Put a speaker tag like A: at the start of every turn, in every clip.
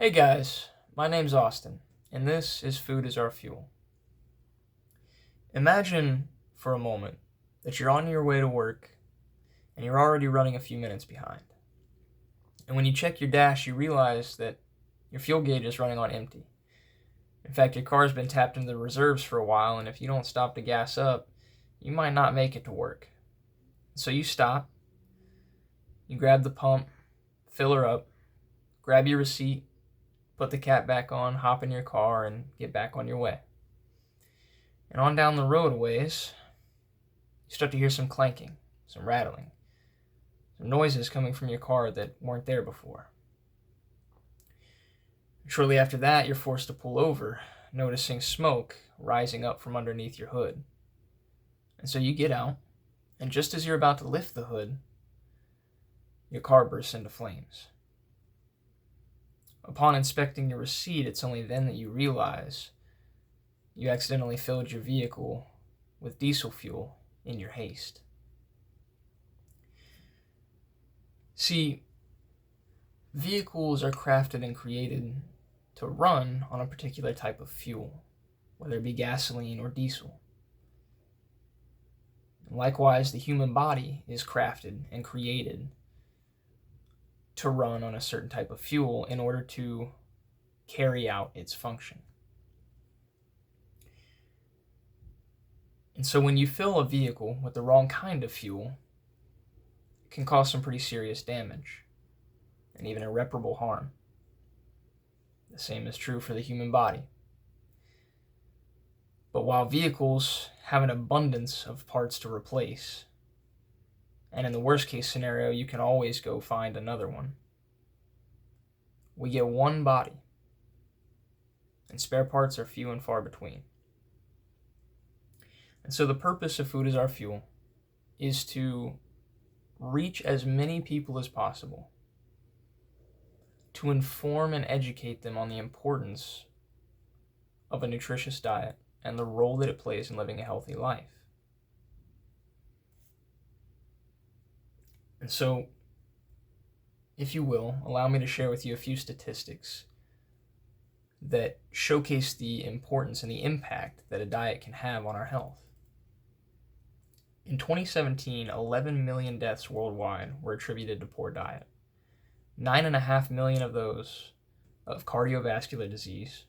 A: Hey guys, my name's Austin, and this is Food is Our Fuel. Imagine for a moment that you're on your way to work and you're already running a few minutes behind. And when you check your dash, you realize that your fuel gauge is running on empty. In fact, your car's been tapped into the reserves for a while, and if you don't stop to gas up, you might not make it to work. So you stop, you grab the pump, fill her up, grab your receipt, put the cap back on, hop in your car, and get back on your way. And on down the road a ways, you start to hear some clanking, some rattling, some noises coming from your car that weren't there before. Shortly after that, you're forced to pull over, noticing smoke rising up from underneath your hood. And so you get out, and just as you're about to lift the hood, your car bursts into flames. Upon inspecting your receipt, it's only then that you realize you accidentally filled your vehicle with diesel fuel in your haste. See, vehicles are crafted and created to run on a particular type of fuel, whether it be gasoline or diesel. Likewise, the human body is crafted and created to run on a certain type of fuel in order to carry out its function. And so when you fill a vehicle with the wrong kind of fuel, it can cause some pretty serious damage and even irreparable harm. The same is true for the human body. But while vehicles have an abundance of parts to replace, and in the worst case scenario, you can always go find another one, we get one body, and spare parts are few and far between. And so the purpose of Food is Our Fuel is to reach as many people as possible, to inform and educate them on the importance of a nutritious diet and the role that it plays in living a healthy life. And so, if you will, allow me to share with you a few statistics that showcase the importance and the impact that a diet can have on our health. In 2017, 11 million deaths worldwide were attributed to poor diet. 9.5 million of those of cardiovascular disease.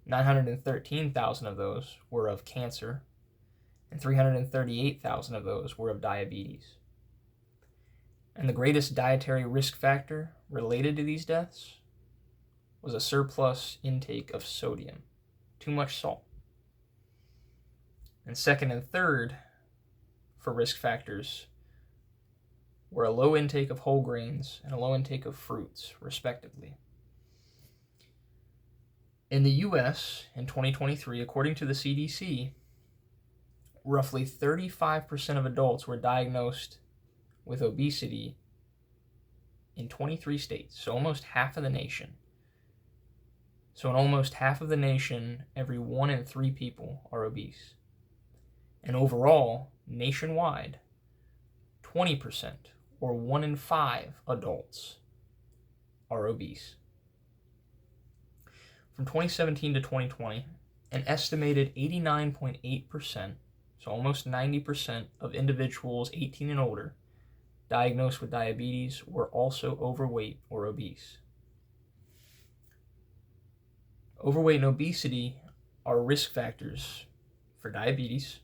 A: 913,000 of those were of cancer, and 338,000 of those were of diabetes. And the greatest dietary risk factor related to these deaths was a surplus intake of sodium, too much salt. And second and third for risk factors were a low intake of whole grains and a low intake of fruits, respectively. In the US in 2023, according to the CDC, roughly 35% of adults were diagnosed with obesity in 23 states, so almost half of the nation. So in almost half of the nation, every 1 in 3 people are obese. And overall, nationwide, 20%, or 1 in 5 adults, are obese. From 2017 to 2020, an estimated 89.8%, so almost 90% of individuals 18 and older diagnosed with diabetes were also overweight or obese. Overweight and obesity are risk factors for diabetes,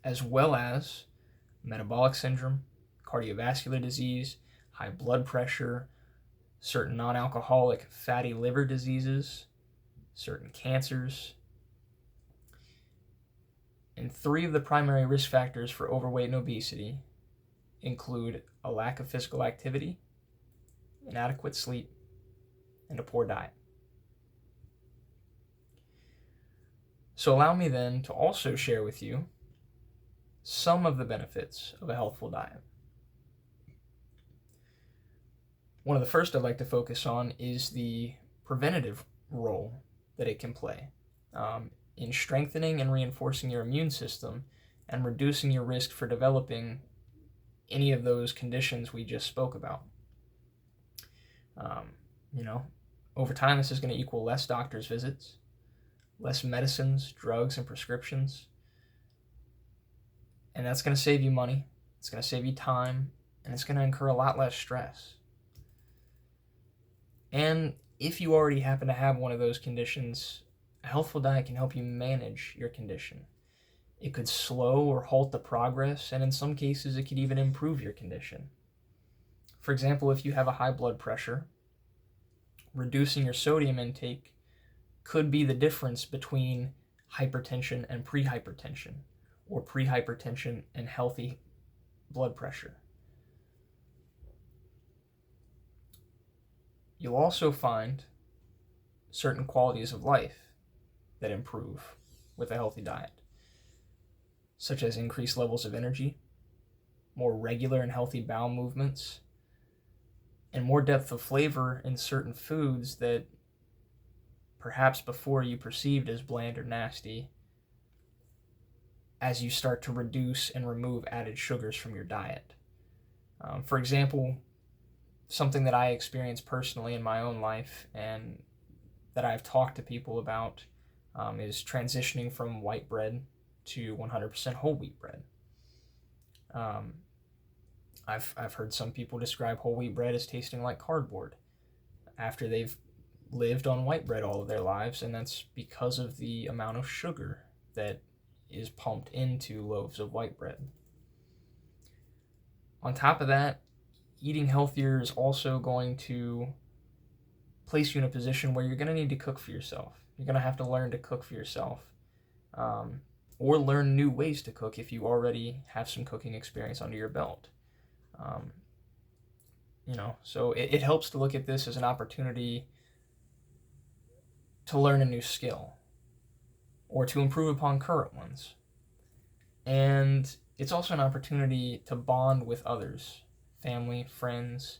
A: as well as metabolic syndrome, cardiovascular disease, high blood pressure, certain non-alcoholic fatty liver diseases, certain cancers. And 3 of the primary risk factors for overweight and obesity include a lack of physical activity, inadequate sleep, and a poor diet. So allow me then to also share with you some of the benefits of a healthful diet. One of the first I'd like to focus on is the preventative role that it can play in strengthening and reinforcing your immune system and reducing your risk for developing any of those conditions we just spoke about. Over time, this is going to equal less doctor's visits, less medicines, drugs, and prescriptions. And that's going to save you money, it's going to save you time, and it's going to incur a lot less stress. And if you already happen to have one of those conditions, a healthful diet can help you manage your condition. It could slow or halt the progress, and in some cases, it could even improve your condition. For example, if you have a high blood pressure, reducing your sodium intake could be the difference between hypertension and prehypertension, or prehypertension and healthy blood pressure. You'll also find certain qualities of life that improve with a healthy diet, such as increased levels of energy, more regular and healthy bowel movements, and more depth of flavor in certain foods that perhaps before you perceived as bland or nasty, as you start to reduce and remove added sugars from your diet. For example, something that I experienced personally in my own life and that I've talked to people about is transitioning from white bread to 100% whole wheat bread. I've heard some people describe whole wheat bread as tasting like cardboard after they've lived on white bread all of their lives, and that's because of the amount of sugar that is pumped into loaves of white bread. On top of that, eating healthier is also going to place you in a position where you're going to need to cook for yourself. You're going to have to learn to cook for yourself, or learn new ways to cook if you already have some cooking experience under your belt. So it helps to look at this as an opportunity to learn a new skill or to improve upon current ones. And it's also an opportunity to bond with others, family, friends,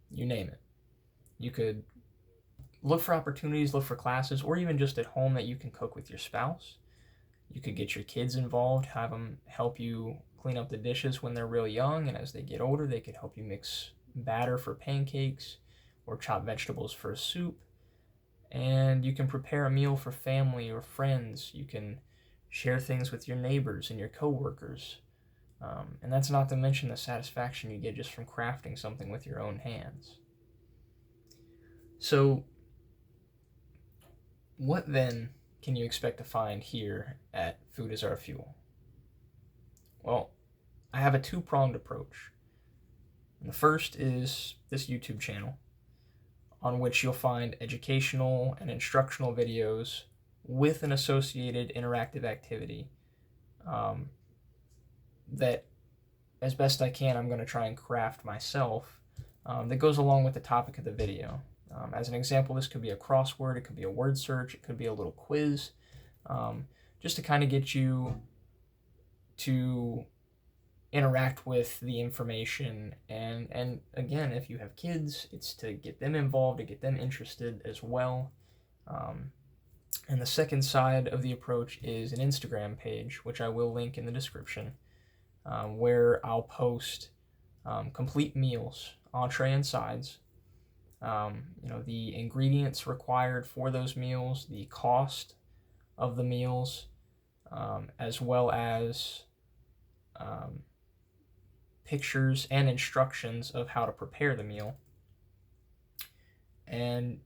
A: you name it. You could look for opportunities, look for classes, or even just at home that you can cook with your spouse. You could get your kids involved, have them help you clean up the dishes when they're real young, and as they get older, they could help you mix batter for pancakes or chop vegetables for a soup. And you can prepare a meal for family or friends. You can share things with your neighbors and your coworkers. And that's not to mention the satisfaction you get just from crafting something with your own hands. So, what then can you expect to find here at Food is Our Fuel? Well, I have a two-pronged approach. And the first is this YouTube channel, on which you'll find educational and instructional videos with an associated interactive activity that, as best I can, I'm going to try and craft myself that goes along with the topic of the video. As an example, this could be a crossword, it could be a word search, it could be a little quiz, just to kind of get you to interact with the information. And again, if you have kids, it's to get them involved, to get them interested as well. And the second side of the approach is an Instagram page, which I will link in the description, where I'll post complete meals, entree and sides, the ingredients required for those meals, the cost of the meals, as well as pictures and instructions of how to prepare the meal, and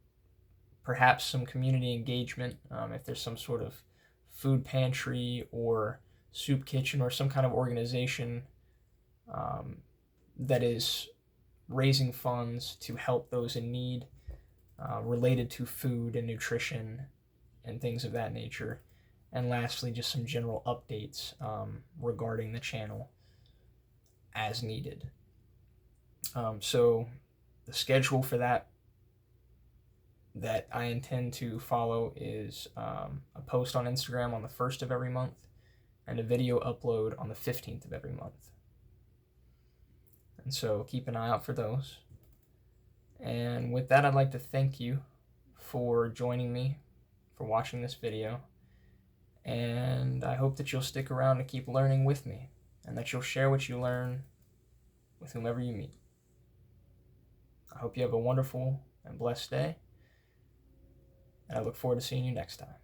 A: perhaps some community engagement if there's some sort of food pantry or soup kitchen or some kind of organization that is raising funds to help those in need related to food and nutrition and things of that nature. And lastly, just some general updates regarding the channel as needed. So the schedule for that I intend to follow is a post on Instagram on the 1st of every month and a video upload on the 15th of every month. And so keep an eye out for those. And with that, I'd like to thank you for joining me, for watching this video. And I hope that you'll stick around to keep learning with me, and that you'll share what you learn with whomever you meet. I hope you have a wonderful and blessed day. And I look forward to seeing you next time.